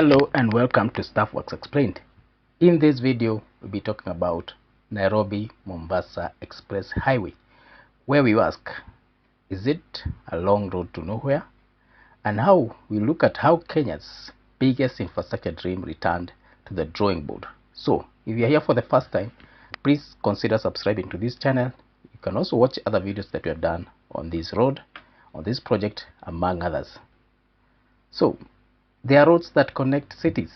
Hello and welcome to Staffworks Explained. In this video, we'll be talking about Nairobi Mombasa Express Highway, where we ask, is it a long road to nowhere? And how we look at how Kenya's biggest infrastructure dream returned to the drawing board. So, if you're here for the first time, please consider subscribing to this channel. You can also watch other videos that we have done on this road, on this project, among others. So, there are roads that connect cities,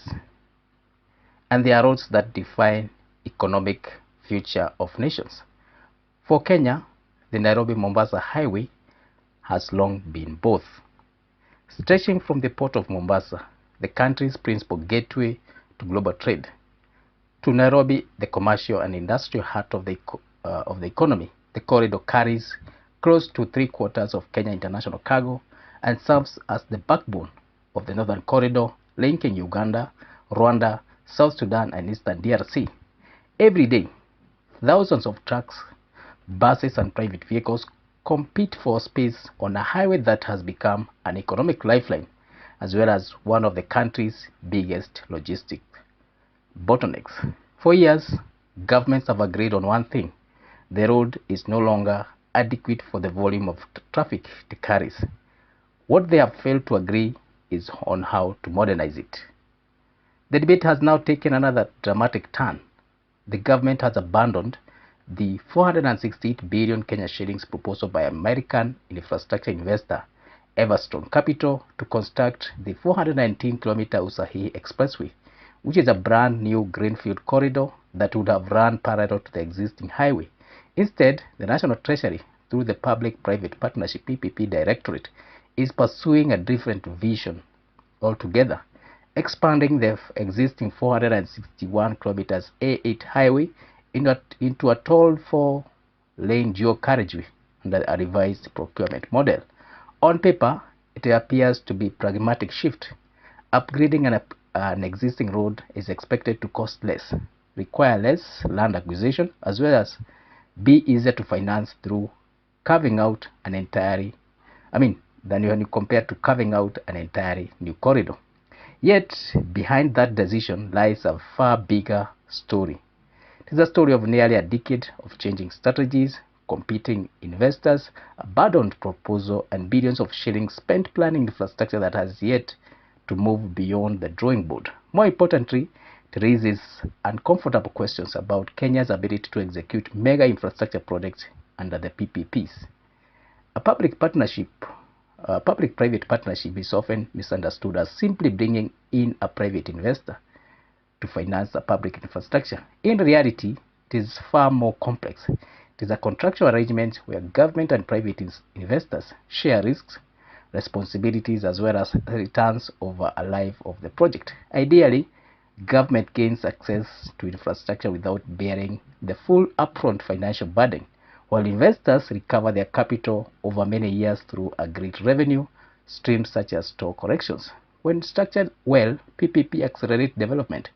and there are roads that define economic future of nations. For Kenya, the Nairobi Mombasa Highway has long been both. Stretching from the port of Mombasa, the country's principal gateway to global trade, to Nairobi, the commercial and industrial heart of the economy, the corridor carries close to 3/4 of Kenya international cargo and serves as the backbone of the Northern Corridor, linking Uganda, Rwanda, South Sudan, and Eastern DRC. Every day, thousands of trucks, buses, and private vehicles compete for space on a highway that has become an economic lifeline, as well as one of the country's biggest logistic bottlenecks. For years, governments have agreed on one thing: the road is no longer adequate for the volume of traffic it carries. What they have failed to agree is on how to modernize it. The debate has now taken another dramatic turn. The government has abandoned the 468 billion Kenya shillings proposal by American infrastructure investor Everstrong Capital to construct the 419-kilometre Usahihi Expressway, which is a brand new Greenfield corridor that would have run parallel to the existing highway. Instead, the National Treasury, through the Public-Private Partnership (PPP) Directorate, is pursuing a different vision altogether, expanding the existing 461 kilometers A8 highway into a toll 4-lane dual carriageway under a revised procurement model. On paper, it appears to be a pragmatic shift. Upgrading an existing road is expected to cost less, require less land acquisition, as well as be easier to finance through carving out an entirely than when you compare to carving out an entirely new corridor. Yet, behind that decision lies a far bigger story. It is a story of nearly a decade of changing strategies, competing investors, abandoned proposal, and billions of shillings spent planning infrastructure that has yet to move beyond the drawing board. More importantly, it raises uncomfortable questions about Kenya's ability to execute mega infrastructure projects under the PPPs. A public-private partnership is often misunderstood as simply bringing in a private investor to finance a public infrastructure. In reality, it is far more complex. It is a contractual arrangement where government and private investors share risks, responsibilities, as well as returns over a life of the project. Ideally, government gains access to infrastructure without bearing the full upfront financial burden, while investors recover their capital over many years through agreed revenue streams such as toll collections. When structured well, PPP accelerate development.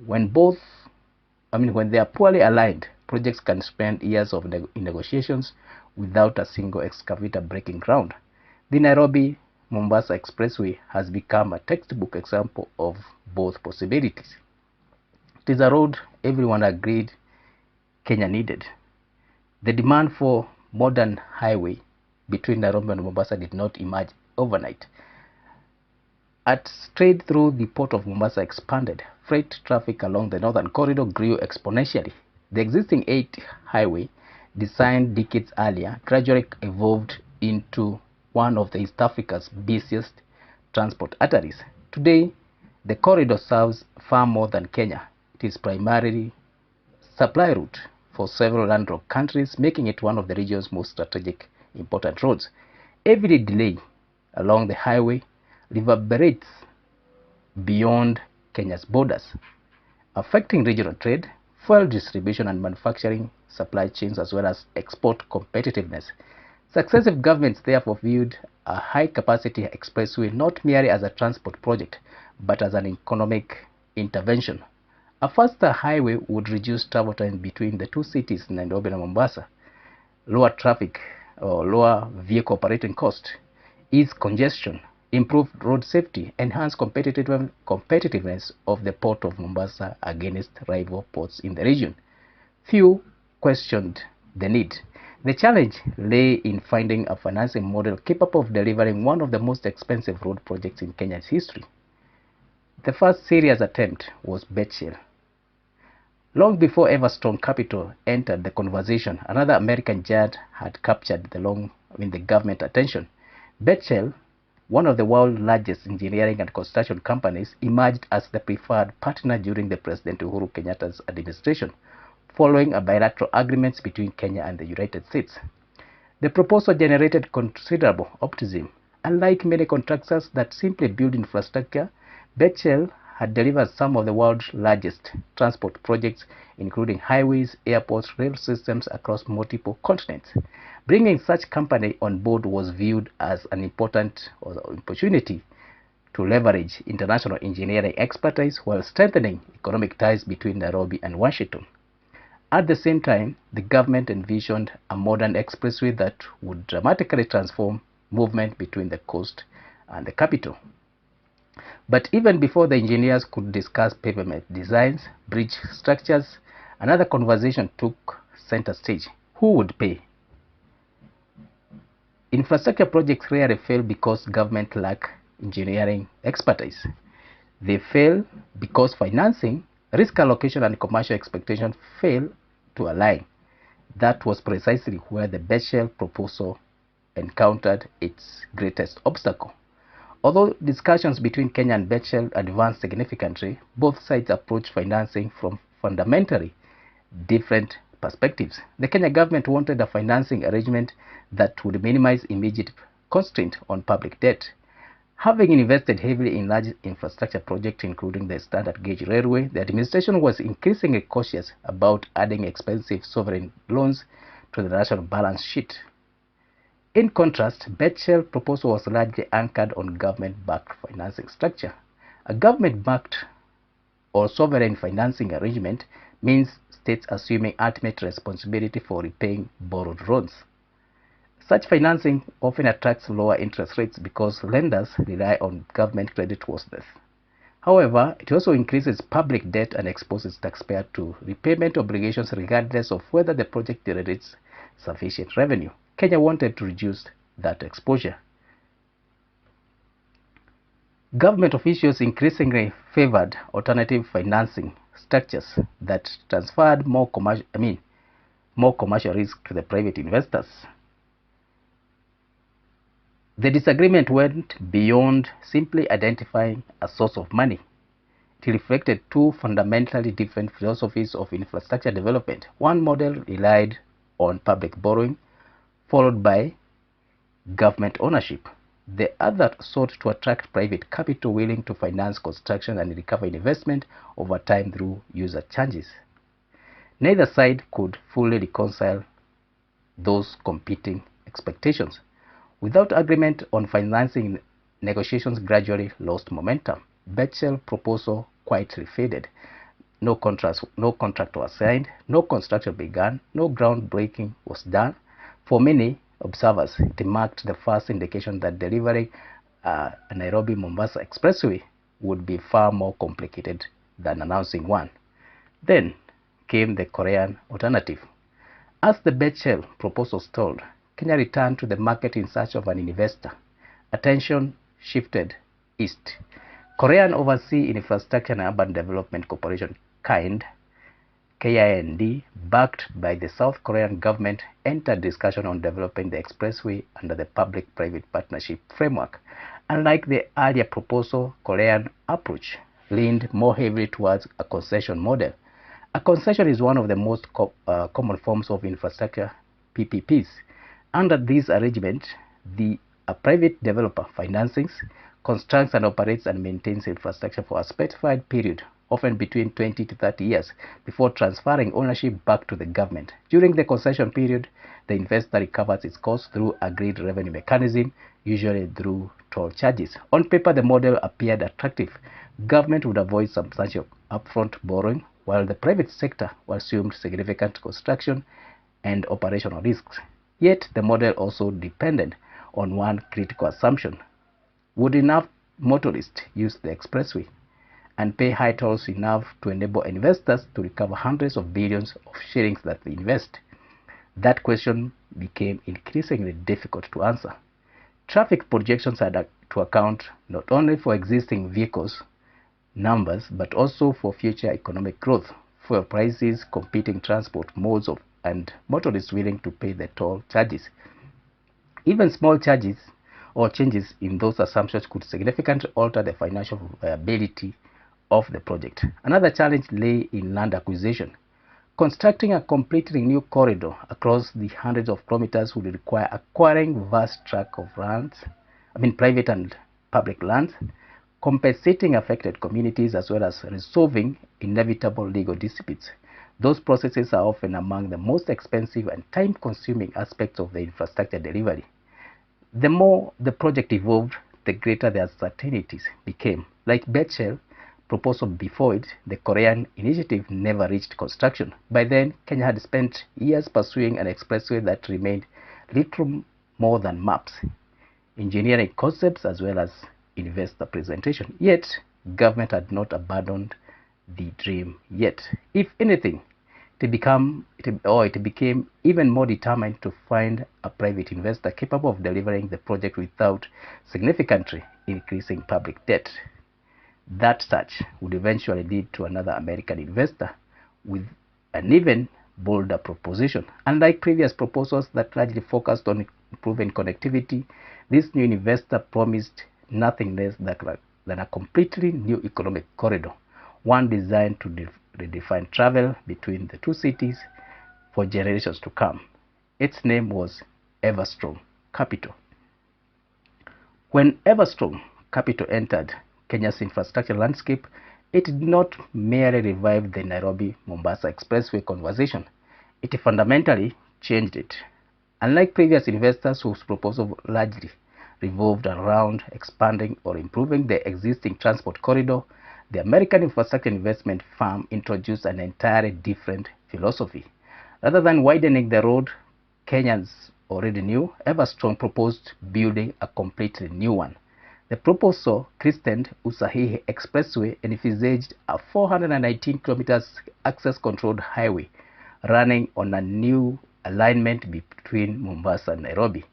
When they are poorly aligned, projects can spend years in negotiations without a single excavator breaking ground. The Nairobi Mombasa Expressway has become a textbook example of both possibilities. It is a road everyone agreed Kenya needed. The demand for modern highway between Nairobi and Mombasa did not emerge overnight. As trade through the port of Mombasa expanded, freight traffic along the Northern Corridor grew exponentially. The existing 8 highway, designed decades earlier, gradually evolved into one of East Africa's busiest transport arteries. Today, the corridor serves far more than Kenya. It is primarily supply route for several landlocked countries, making it one of the region's most strategic important roads. Every delay along the highway reverberates beyond Kenya's borders, affecting regional trade, fuel distribution, and manufacturing supply chains, as well as export competitiveness. Successive governments therefore viewed a high-capacity expressway not merely as a transport project, but as an economic intervention. A faster highway would reduce travel time between the two cities, Nairobi and Mombasa, lower traffic or lower vehicle operating cost, ease congestion, improve road safety, enhance competitiveness of the port of Mombasa against rival ports in the region. Few questioned the need. The challenge lay in finding a financing model capable of delivering one of the most expensive road projects in Kenya's history. The first serious attempt was Betshell. Long before Everstrong Capital entered the conversation, another American giant had captured the government attention. Betshell, one of the world's largest engineering and construction companies, emerged as the preferred partner during the President Uhuru Kenyatta's administration, following a bilateral agreement between Kenya and the United States. The proposal generated considerable optimism. Unlike many contractors that simply build infrastructure, Betshell had delivered some of the world's largest transport projects, including highways, airports, rail systems across multiple continents. Bringing such company on board was viewed as an important opportunity to leverage international engineering expertise while strengthening economic ties between Nairobi and Washington. At the same time, the government envisioned a modern expressway that would dramatically transform movement between the coast and the capital. But even before the engineers could discuss pavement designs, bridge structures, another conversation took center stage. Who would pay? Infrastructure projects rarely fail because government lack engineering expertise. They fail because financing, risk allocation, and commercial expectations fail to align. That was precisely where the Betshell proposal encountered its greatest obstacle. Although discussions between Kenya and Betshell advanced significantly, both sides approached financing from fundamentally different perspectives. The Kenya government wanted a financing arrangement that would minimize immediate constraint on public debt. Having invested heavily in large infrastructure projects, including the standard gauge railway, the administration was increasingly cautious about adding expensive sovereign loans to the national balance sheet. In contrast, Betshell's proposal was largely anchored on government-backed financing structure. A government-backed or sovereign financing arrangement means states assuming ultimate responsibility for repaying borrowed loans. Such financing often attracts lower interest rates because lenders rely on government creditworthiness. However, it also increases public debt and exposes taxpayers to repayment obligations regardless of whether the project generates sufficient revenue. Kenya wanted to reduce that exposure. Government officials increasingly favored alternative financing structures that transferred more commercial risk to the private investors. The disagreement went beyond simply identifying a source of money. It reflected two fundamentally different philosophies of infrastructure development. One model relied on public borrowing, followed by government ownership. The other sought to attract private capital willing to finance construction and recover investment over time through user charges. Neither side could fully reconcile those competing expectations. Without agreement on financing, negotiations gradually lost momentum. Betshell's proposal quietly faded. No contract was signed, no construction began, no groundbreaking was done. For many observers, it marked the first indication that delivering a Nairobi Mombasa expressway would be far more complicated than announcing one. Then came the Korean alternative. As the Betshell proposal stalled, Kenya returned to the market in search of an investor. Attention shifted east. Korean Overseas Infrastructure and Urban Development Corporation KIND, backed by the South Korean government, entered discussion on developing the expressway under the public-private partnership framework. Unlike the earlier proposal, Korean approach leaned more heavily towards a concession model. A concession is one of the most common forms of infrastructure PPPs. Under this arrangement, a private developer financings, constructs and operates and maintains infrastructure for a specified period, often between 20 to 30 years, before transferring ownership back to the government. During the concession period, the investor recovers its costs through agreed revenue mechanism, usually through toll charges. On paper, the model appeared attractive. Government would avoid substantial upfront borrowing, while the private sector assumed significant construction and operational risks. Yet, the model also depended on one critical assumption: Would enough motorists use the expressway and pay high tolls enough to enable investors to recover hundreds of billions of shillings that they invest? That question became increasingly difficult to answer. Traffic projections had to account not only for existing vehicles numbers but also for future economic growth, fuel prices, competing transport modes and motorists willing to pay the toll charges. Even small charges or changes in those assumptions could significantly alter the financial viability of the project. Another challenge lay in land acquisition. Constructing a completely new corridor across the hundreds of kilometers would require acquiring vast tracts of lands, private and public lands, compensating affected communities, as well as resolving inevitable legal disputes. Those processes are often among the most expensive and time-consuming aspects of the infrastructure delivery. The more the project evolved, the greater the uncertainties became. Like Bechel proposal before it, the Korean initiative never reached construction. By then, Kenya had spent years pursuing an expressway that remained little more than maps, engineering concepts, as well as investor presentation. Yet, government had not abandoned the dream yet. If anything, it became even more determined to find a private investor capable of delivering the project without significantly increasing public debt. That search would eventually lead to another American investor with an even bolder proposition. Unlike previous proposals that largely focused on improving connectivity, this new investor promised nothing less than a completely new economic corridor, one designed to redefine travel between the two cities for generations to come. Its name was Everstrong Capital. When Everstrong Capital entered Kenya's infrastructure landscape, it did not merely revive the Nairobi Mombasa expressway conversation. It fundamentally changed it. Unlike previous investors whose proposal largely revolved around expanding or improving the existing transport corridor, the American infrastructure investment firm introduced an entirely different philosophy. Rather than widening the road Kenyans already knew, Everstrong proposed building a completely new one. The proposal, christened Usahihi Expressway, envisaged a 419 kilometers access-controlled highway running on a new alignment between Mombasa and Nairobi.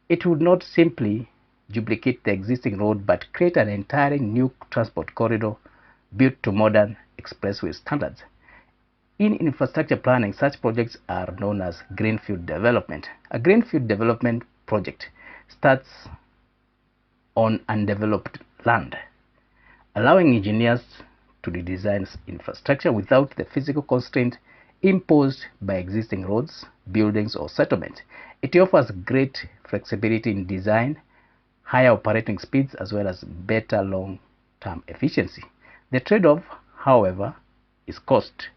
It would not simply duplicate the existing road but create an entirely new transport corridor built to modern expressway standards. In infrastructure planning, such projects are known as Greenfield development. A Greenfield development project starts on undeveloped land, allowing engineers to redesign infrastructure without the physical constraint imposed by existing roads, buildings, or settlements. It offers great flexibility in design, higher operating speeds, as well as better long-term efficiency. The trade-off, however, is cost.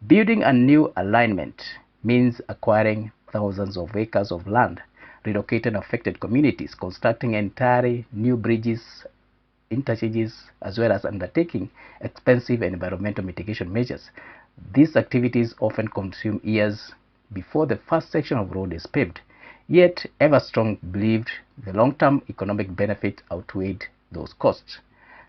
Building a new alignment means acquiring thousands of acres of land, relocating affected communities, constructing entirely new bridges, interchanges, as well as undertaking expensive environmental mitigation measures. These activities often consume years before the first section of road is paved. Yet, Everstrong believed the long-term economic benefit outweighed those costs.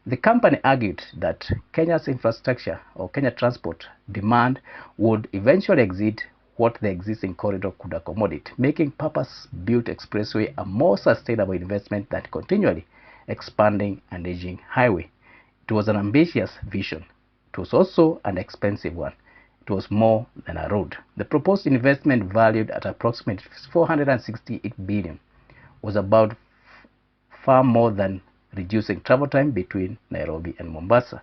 The company argued that Kenya's infrastructure or Kenya transport demand would eventually exceed what the existing corridor could accommodate, making purpose-built expressway a more sustainable investment than continually expanding an aging highway. It was an ambitious vision. It was also an expensive one. It was more than a road. The proposed investment, valued at approximately 468 billion, was about far more than reducing travel time between Nairobi and Mombasa.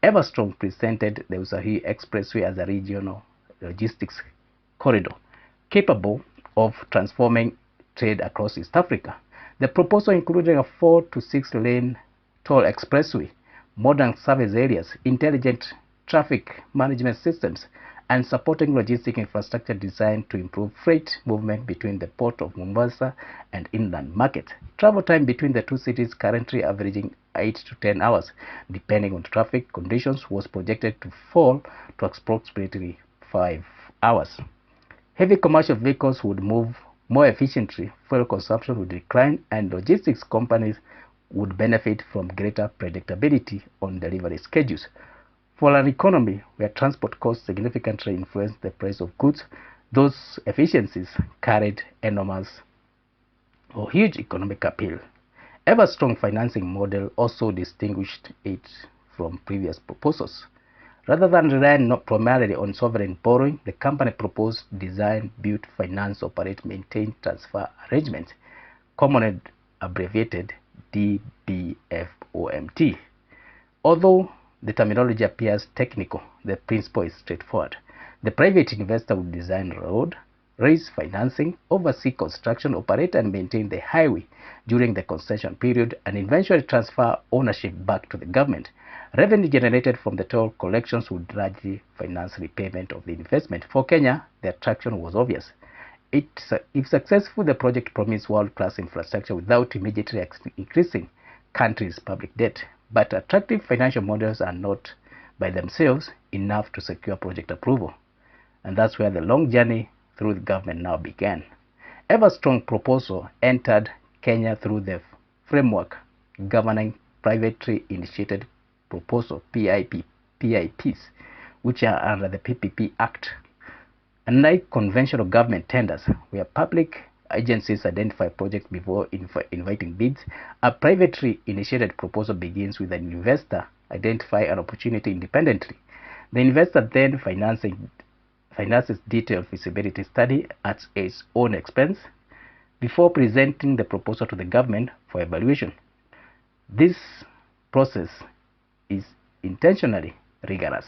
Everstrong presented the Usahihi Expressway as a regional logistics corridor capable of transforming trade across East Africa. The proposal included a 4 to 6 lane toll expressway, modern service areas, intelligent traffic management systems, and supporting logistic infrastructure designed to improve freight movement between the port of Mombasa and inland markets. Travel time between the two cities, currently averaging 8 to 10 hours, depending on traffic conditions, was projected to fall to approximately 5 hours. Heavy commercial vehicles would move more efficiently, fuel consumption would decline, and logistics companies would benefit from greater predictability on delivery schedules. For an economy where transport costs significantly influence the price of goods, those efficiencies carried enormous or huge economic appeal. Everstrong financing model also distinguished it from previous proposals. Rather than relying not primarily on sovereign borrowing, the company proposed design, build, finance, operate, maintain, transfer arrangements, commonly abbreviated DBFOMT. Although the terminology appears technical, the principle is straightforward. The private investor would design road, raise financing, oversee construction, operate and maintain the highway during the concession period, and eventually transfer ownership back to the government. Revenue generated from the toll collections would largely finance repayment of the investment. For Kenya, the attraction was obvious. If successful, the project promised world-class infrastructure without immediately increasing country's public debt. But attractive financial models are not by themselves enough to secure project approval. And that's where the long journey through the government now began. Everstrong proposal entered Kenya through the framework governing privately initiated proposal PIPs, which are under the PPP Act. Unlike conventional government tenders, where public agencies identify projects before inviting bids, a privately initiated proposal begins with an investor identify an opportunity independently. The investor then finances detailed feasibility study at its own expense before presenting the proposal to the government for evaluation. This process is intentionally rigorous.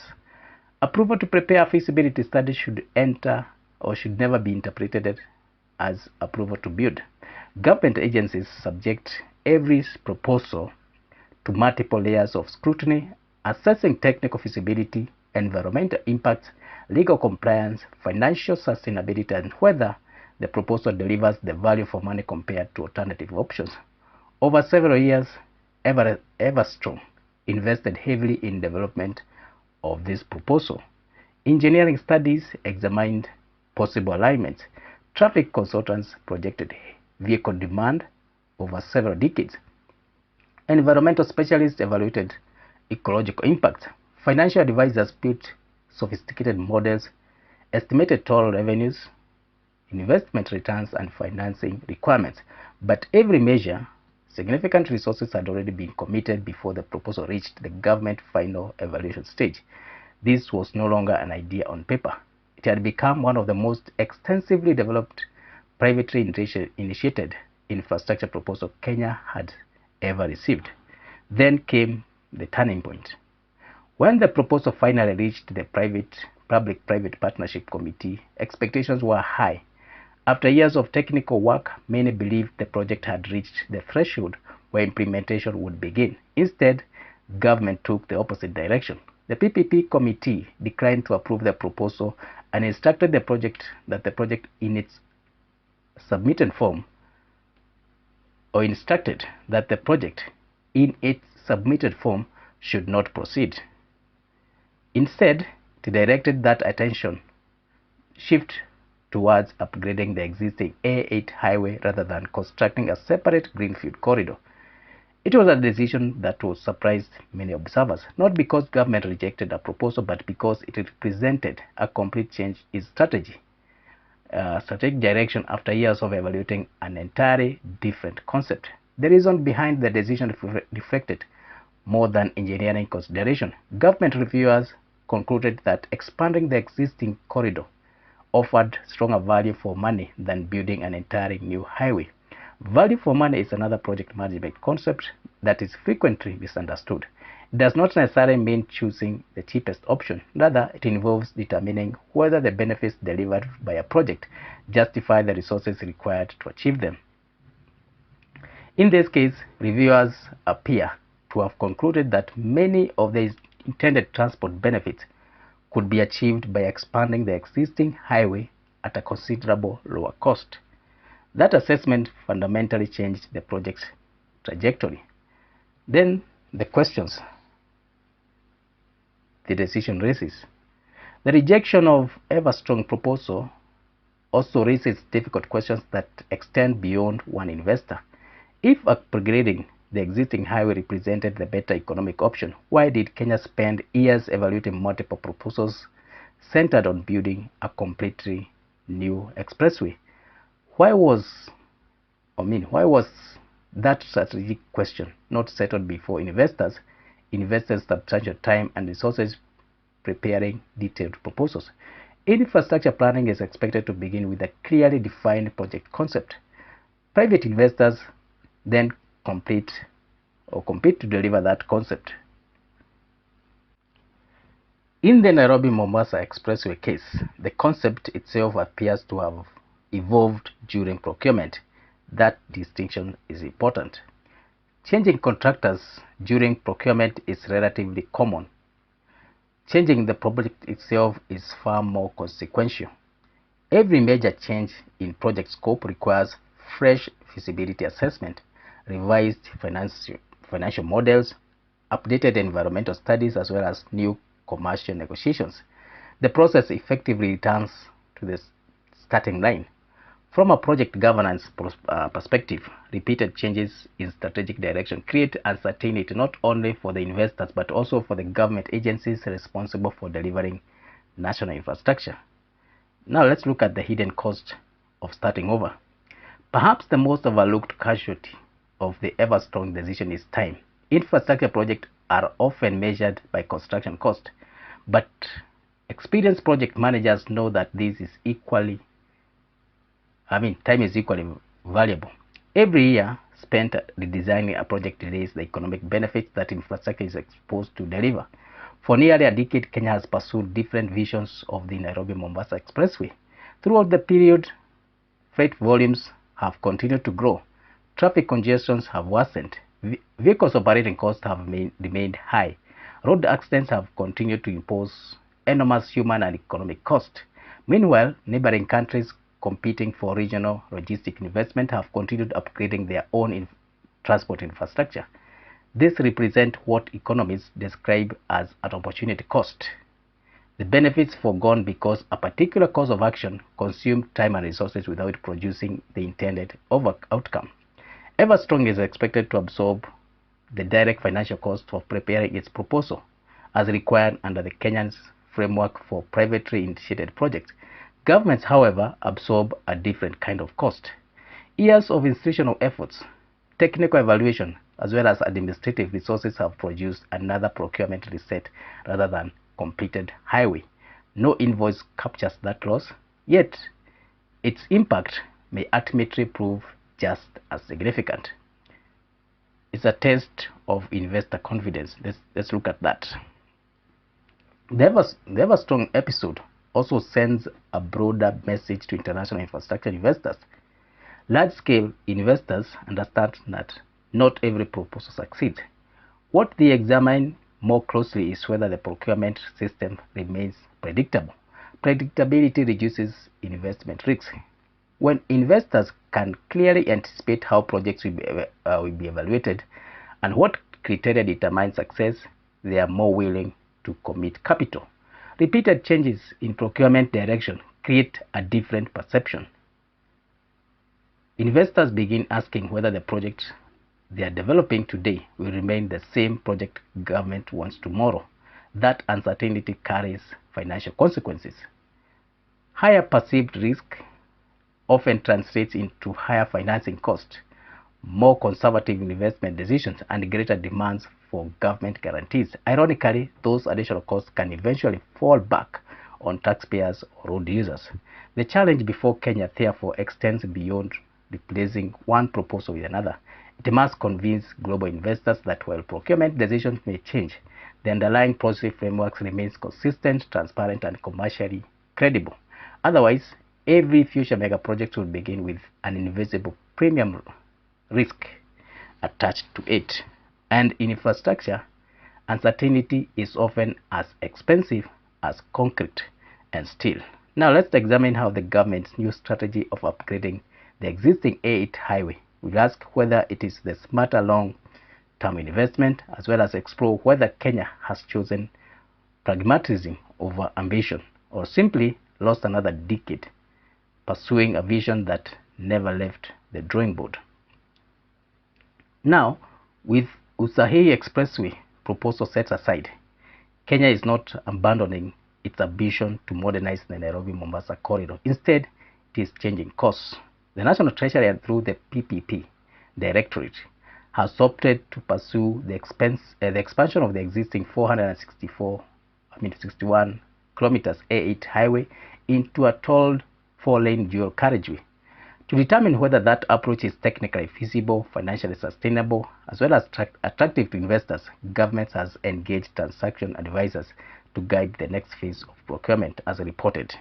Approval to prepare a feasibility study should never be interpreted as approval to build. Government agencies subject every proposal to multiple layers of scrutiny, assessing technical feasibility, environmental impacts, legal compliance, financial sustainability, and whether the proposal delivers the value for money compared to alternative options. Over several years, Everstrong invested heavily in development of this proposal. Engineering studies examined possible alignments. Traffic consultants projected vehicle demand over several decades. Environmental specialists evaluated ecological impacts. Financial advisors built sophisticated models, estimated toll revenues, investment returns, and financing requirements. But every measure, significant resources had already been committed before the proposal reached the government final evaluation stage. This was no longer an idea on paper. It had become one of the most extensively developed privately initiated infrastructure proposal Kenya had ever received. Then came the turning point. When the proposal finally reached the Public-Private Partnership Committee, expectations were high. After years of technical work, many believed the project had reached the threshold where implementation would begin. Instead, government took the opposite direction. The PPP committee declined to approve the proposal and instructed the project in its submitted form should not proceed. Instead, it directed that attention shift towards upgrading the existing A8 highway rather than constructing a separate Greenfield corridor. It was a decision that was surprised many observers, not because government rejected a proposal, but because it represented a complete change in strategic direction after years of evaluating an entirely different concept. The reason behind the decision reflected more than engineering consideration. Government reviewers concluded that expanding the existing corridor offered stronger value for money than building an entirely new highway. Value for money is another project management concept that is frequently misunderstood. It does not necessarily mean choosing the cheapest option. Rather, it involves determining whether the benefits delivered by a project justify the resources required to achieve them. In this case, reviewers appear to have concluded that many of the intended transport benefits could be achieved by expanding the existing highway at a considerable lower cost. That assessment fundamentally changed the project's trajectory. Then the questions the decision raises. The rejection of Everstrong proposal also raises difficult questions that extend beyond one investor. If upgrading the existing highway represented the better economic option, why did Kenya spend years evaluating multiple proposals centered on building a completely new expressway? Why was that strategic question not settled before investors invested substantial time and resources preparing detailed proposals? Infrastructure planning is expected to begin with a clearly defined project concept. Private investors then compete to deliver that concept. In the Nairobi Mombasa Expressway case, the concept itself appears to have evolved during procurement. That distinction is important. Changing contractors during procurement is relatively common. Changing the project itself is far more consequential. Every major change in project scope requires fresh feasibility assessment, revised financial models, updated environmental studies, as well as new commercial negotiations. The process effectively returns to the starting line. From a project governance perspective, repeated changes in strategic direction create uncertainty not only for the investors but also for the government agencies responsible for delivering national infrastructure. Now let's look at the hidden cost of starting over. Perhaps the most overlooked casualty of the Everstrong decision is time. Infrastructure projects are often measured by construction cost, but experienced project managers know that time is equally valuable. Every year spent redesigning a project delays the economic benefits that infrastructure is supposed to deliver. For nearly a decade, Kenya has pursued different visions of the Nairobi Mombasa Expressway. Throughout the period, freight volumes have continued to grow. Traffic congestions have worsened. Vehicles operating costs have remained high. Road accidents have continued to impose enormous human and economic cost. Meanwhile, neighboring countries competing for regional logistic investment have continued upgrading their own transport infrastructure. This represents what economists describe as an opportunity cost. The benefits forgone because a particular course of action consumed time and resources without producing the intended outcome. Everstrong is expected to absorb the direct financial cost of preparing its proposal, as required under the Kenyan's framework for privately initiated projects. Governments, however, absorb a different kind of cost. Years of institutional efforts, technical evaluation, as well as administrative resources have produced another procurement reset rather than completed highway. No invoice captures that loss, yet its impact may ultimately prove just as significant. It's a test of investor confidence. Let's look at that. The Everstrong episode also sends a broader message to international infrastructure investors. Large-scale investors understand that not every proposal succeeds. What they examine more closely is whether the procurement system remains predictable. Predictability reduces investment risk. When investors can clearly anticipate how projects will be evaluated and what criteria determine success, they are more willing to commit capital. Repeated changes in procurement direction create a different perception. Investors begin asking whether the project they are developing today will remain the same project government wants tomorrow. That uncertainty carries financial consequences. Higher perceived risk often translates into higher financing costs, more conservative investment decisions, and greater demands for government guarantees. Ironically, those additional costs can eventually fall back on taxpayers or road users. The challenge before Kenya, therefore, extends beyond replacing one proposal with another. It must convince global investors that while procurement decisions may change, the underlying policy framework remains consistent, transparent, and commercially credible. Otherwise, every future mega project will begin with an invisible premium risk attached to it. And in infrastructure, uncertainty is often as expensive as concrete and steel. Now let's examine how the government's new strategy of upgrading the existing A8 highway will ask whether it is the smarter long-term investment, as well as explore whether Kenya has chosen pragmatism over ambition or simply lost another decade pursuing a vision that never left the drawing board. Now, With Usahihi Expressway proposal set aside, Kenya is not abandoning its ambition to modernize the Nairobi Mombasa corridor. Instead, it is changing course. The National Treasury, and through the PPP Directorate, has opted to pursue the expansion of the existing 61 kilometers A8 highway into a tolled 4-lane dual carriageway. To determine whether that approach is technically feasible, financially sustainable, as well as attractive to investors, government has engaged transaction advisors to guide the next phase of procurement, as reported.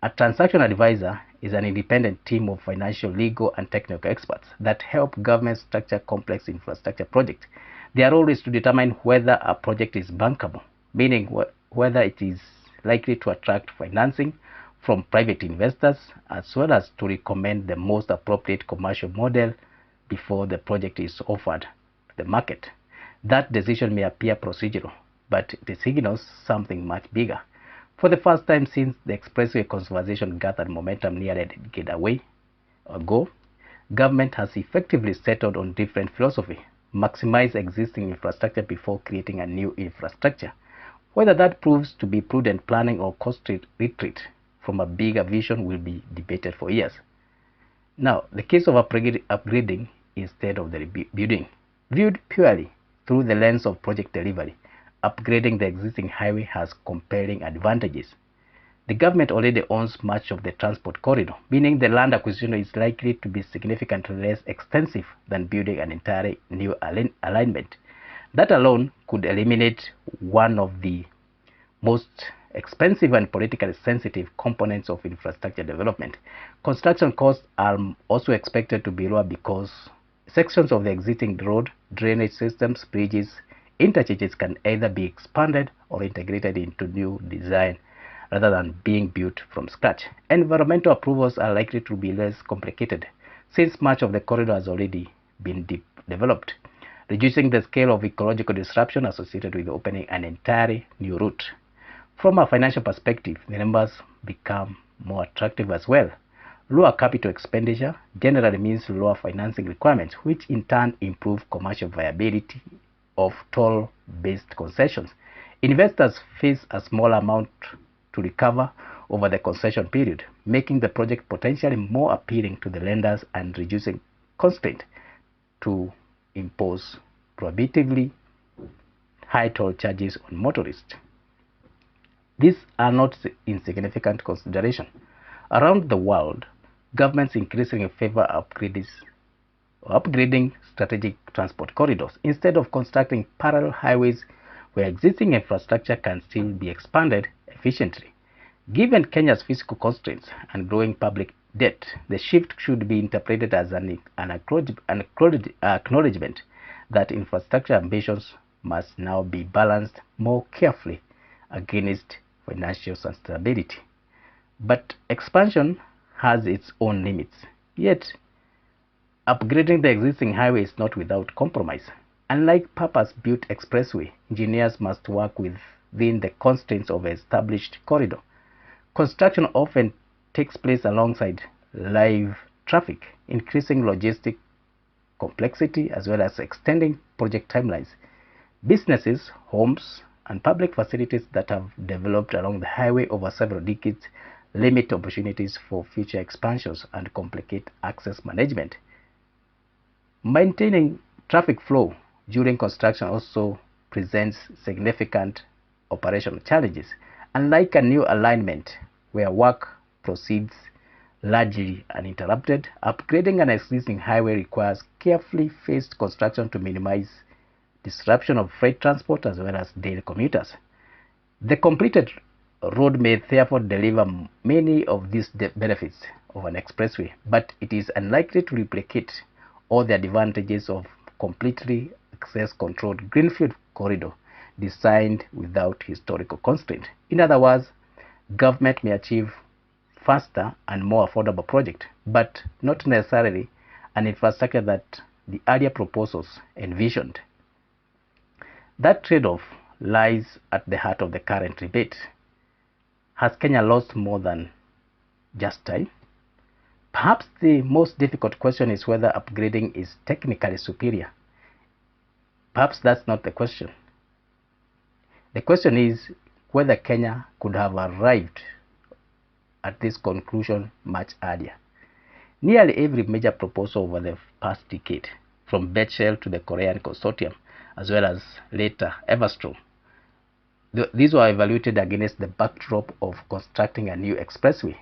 A transaction advisor is an independent team of financial, legal, and technical experts that help governments structure complex infrastructure projects. Their role is to determine whether a project is bankable, meaning whether it is likely to attract financing from private investors, as well as to recommend the most appropriate commercial model before the project is offered to the market. That decision may appear procedural, but it signals something much bigger. For the first time since the expressway conversation gathered momentum nearly a decade ago, government has effectively settled on different philosophy: maximize existing infrastructure before creating a new infrastructure. Whether that proves to be prudent planning or cost retreat from a bigger vision will be debated for years. Now, the case of upgrading instead of the rebuilding. Viewed purely through the lens of project delivery, upgrading the existing highway has compelling advantages. The government already owns much of the transport corridor, meaning the land acquisition is likely to be significantly less extensive than building an entirely new alignment. That alone could eliminate one of the most expensive and politically sensitive components of infrastructure development. Construction costs are also expected to be lower because sections of the existing road, drainage systems, bridges, interchanges can either be expanded or integrated into new design rather than being built from scratch. Environmental approvals are likely to be less complicated since much of the corridor has already been developed, reducing the scale of ecological disruption associated with opening an entirely new route. From a financial perspective, the numbers become more attractive as well. Lower capital expenditure generally means lower financing requirements, which in turn improve commercial viability of toll-based concessions. Investors face a small amount to recover over the concession period, making the project potentially more appealing to the lenders and reducing constraint to impose prohibitively high toll charges on motorists. These are not insignificant considerations. Around the world, governments increasingly favor upgrading strategic transport corridors instead of constructing parallel highways where existing infrastructure can still be expanded efficiently. Given Kenya's fiscal constraints and growing public debt, the shift should be interpreted as an acknowledgement that infrastructure ambitions must now be balanced more carefully against financial sustainability. But expansion has its own limits. Yet, upgrading the existing highway is not without compromise. Unlike purpose-built expressway, engineers must work within the constraints of an established corridor. Construction often takes place alongside live traffic, increasing logistic complexity as well as extending project timelines. Businesses, homes, and public facilities that have developed along the highway over several decades limit opportunities for future expansions and complicate access management. Maintaining traffic flow during construction also presents significant operational challenges. Unlike a new alignment where work proceeds largely uninterrupted, upgrading an existing highway requires carefully phased construction to minimize disruption of freight transport as well as daily commuters. The completed road may therefore deliver many of these benefits of an expressway, but it is unlikely to replicate all the advantages of completely access-controlled Greenfield corridor designed without historical constraint. In other words, government may achieve faster and more affordable project, but not necessarily an infrastructure that the earlier proposals envisioned. That trade-off lies at the heart of the current debate. Has Kenya lost more than just time? Perhaps the most difficult question is whether upgrading is technically superior. Perhaps that's not the question. The question is whether Kenya could have arrived at this conclusion much earlier. Nearly every major proposal over the past decade, from Bechtel to the Korean Consortium, as well as later Everstrong, these were evaluated against the backdrop of constructing a new expressway.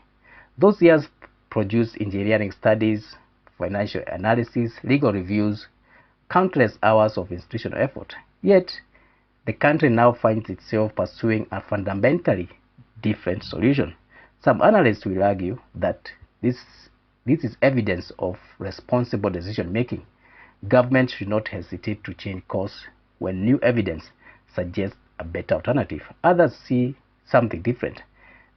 Those years produced engineering studies, financial analysis, legal reviews, countless hours of institutional effort. Yet, the country now finds itself pursuing a fundamentally different solution. Some analysts will argue that this is evidence of responsible decision making. Government should not hesitate to change course when new evidence suggests a better alternative. Others see something different.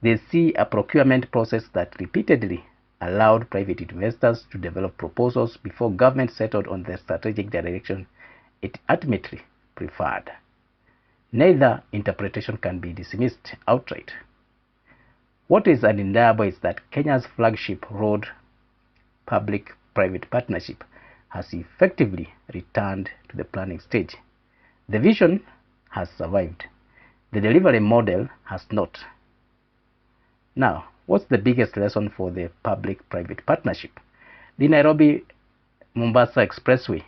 They see a procurement process that repeatedly allowed private investors to develop proposals before government settled on the strategic direction it ultimately preferred. Neither interpretation can be dismissed outright. What is undeniable is that Kenya's flagship road public-private partnership has effectively returned to the planning stage. The vision has survived. The delivery model has not. Now, what's the biggest lesson for the public-private partnership? The Nairobi Mombasa Expressway.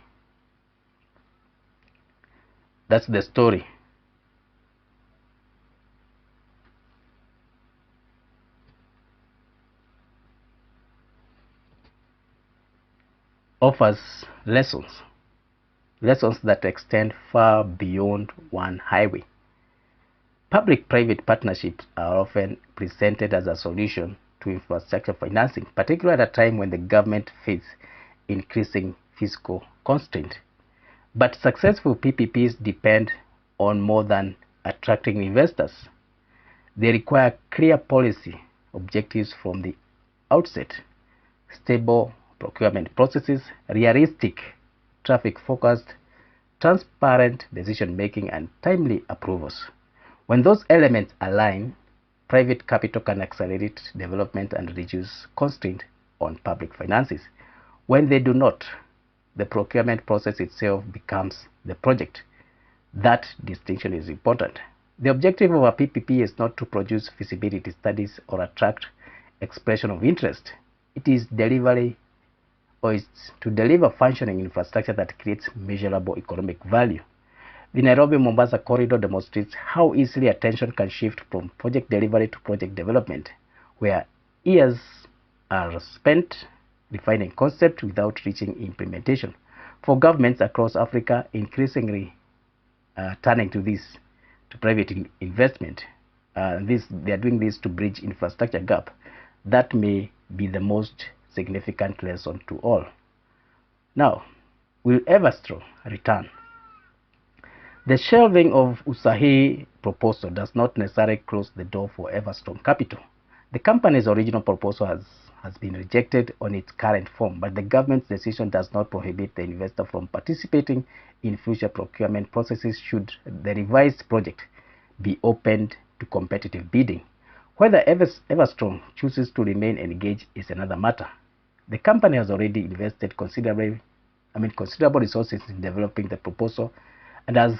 That's the story. Offers lessons that extend far beyond one highway. Public-private partnerships are often presented as a solution to infrastructure financing, particularly at a time when the government faces increasing fiscal constraint. But successful PPPs depend on more than attracting investors. They require clear policy objectives from the outset, stable procurement processes, realistic, traffic-focused, transparent decision-making, and timely approvals. When those elements align, private capital can accelerate development and reduce constraint on public finances. When they do not, the procurement process itself becomes the project. That distinction is important. The objective of a PPP is not to produce feasibility studies or attract expression of interest. It is to deliver functioning infrastructure that creates measurable economic value. The Nairobi Mombasa corridor demonstrates how easily attention can shift from project delivery to project development, where years are spent refining concept without reaching implementation. For governments across Africa, increasingly turning to private investment, they are doing this to bridge infrastructure gap. That may be the most significant lesson to all. Now, will Everstrong return? The shelving of Usahihi proposal does not necessarily close the door for Everstrong Capital. The company's original proposal has been rejected on its current form, but the government's decision does not prohibit the investor from participating in future procurement processes should the revised project be opened to competitive bidding. Whether Everstrong chooses to remain engaged is another matter. The company has already invested considerable resources in developing the proposal and has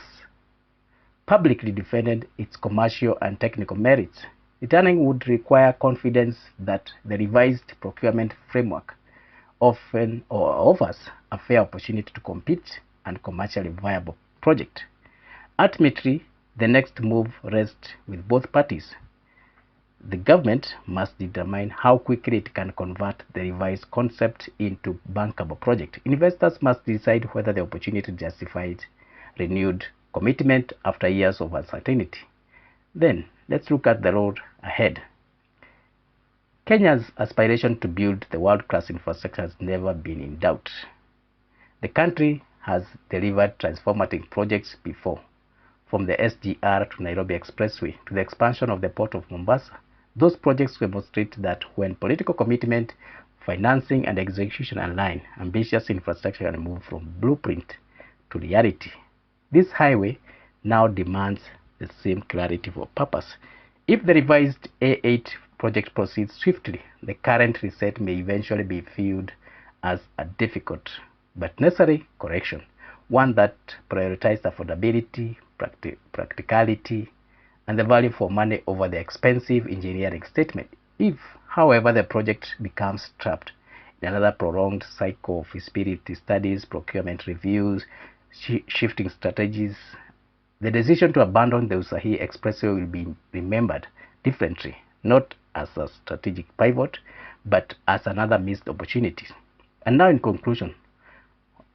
publicly defended its commercial and technical merits. Returning would require confidence that the revised procurement framework offers a fair opportunity to compete and commercially viable project. Ultimately, the next move rests with both parties. The government must determine how quickly it can convert the revised concept into bankable project. Investors must decide whether the opportunity justifies renewed commitment after years of uncertainty. Then, let's look at the road ahead. Kenya's aspiration to build the world-class infrastructure has never been in doubt. The country has delivered transformative projects before, from the SGR to Nairobi Expressway to the expansion of the port of Mombasa. Those projects demonstrate that when political commitment, financing, and execution align, ambitious infrastructure can move from blueprint to reality. This highway now demands the same clarity of purpose. If the revised A8 project proceeds swiftly, the current reset may eventually be viewed as a difficult but necessary correction. one that prioritized affordability, practicality, and the value for money over the expensive engineering statement. If, however, the project becomes trapped in another prolonged cycle of feasibility studies, procurement reviews, shifting strategies, the decision to abandon the Usahihi Expressway will be remembered differently, not as a strategic pivot, but as another missed opportunity. And now, in conclusion,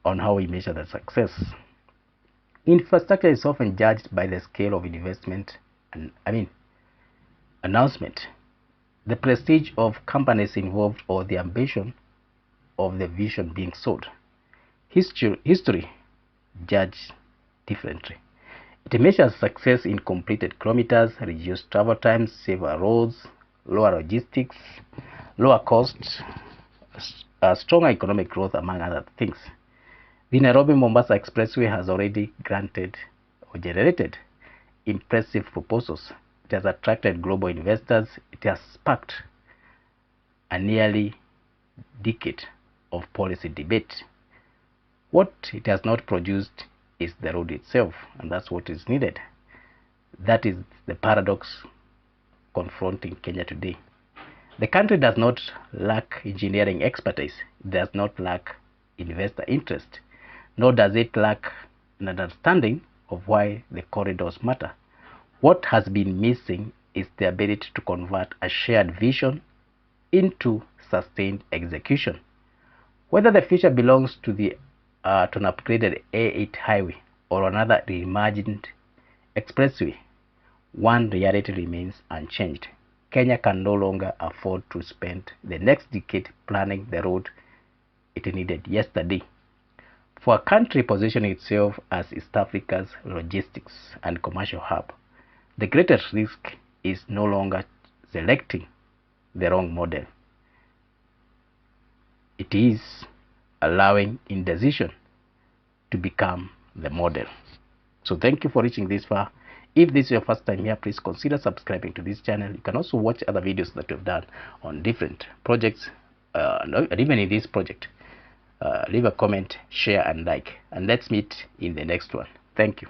on how we measure the success. Infrastructure is often judged by the scale of investment and announcement, the prestige of companies involved, or the ambition of the vision being sold. History judged differently. It measures success in completed kilometers, reduced travel times, safer roads, lower logistics, lower costs, stronger economic growth, among other things. The Nairobi Mombasa Expressway has already granted or generated impressive proposals. It has attracted global investors. It has sparked a nearly decade of policy debate. What it has not produced is the road itself, and that's what is needed. That is the paradox confronting Kenya today. The country does not lack engineering expertise, it does not lack investor interest, nor does it lack an understanding of why the corridors matter. What has been missing is the ability to convert a shared vision into sustained execution. Whether the future belongs to an upgraded A8 highway or another reimagined expressway, one reality remains unchanged. Kenya can no longer afford to spend the next decade planning the road it needed yesterday. For a country positioning itself as East Africa's logistics and commercial hub, the greatest risk is no longer selecting the wrong model. It is allowing indecision to become the model. So thank you for reaching this far. If this is your first time here, please consider subscribing to this channel. You can also watch other videos that we've done on different projects, and even in this project. Leave a comment, share, and like, and let's meet in the next one. Thank you.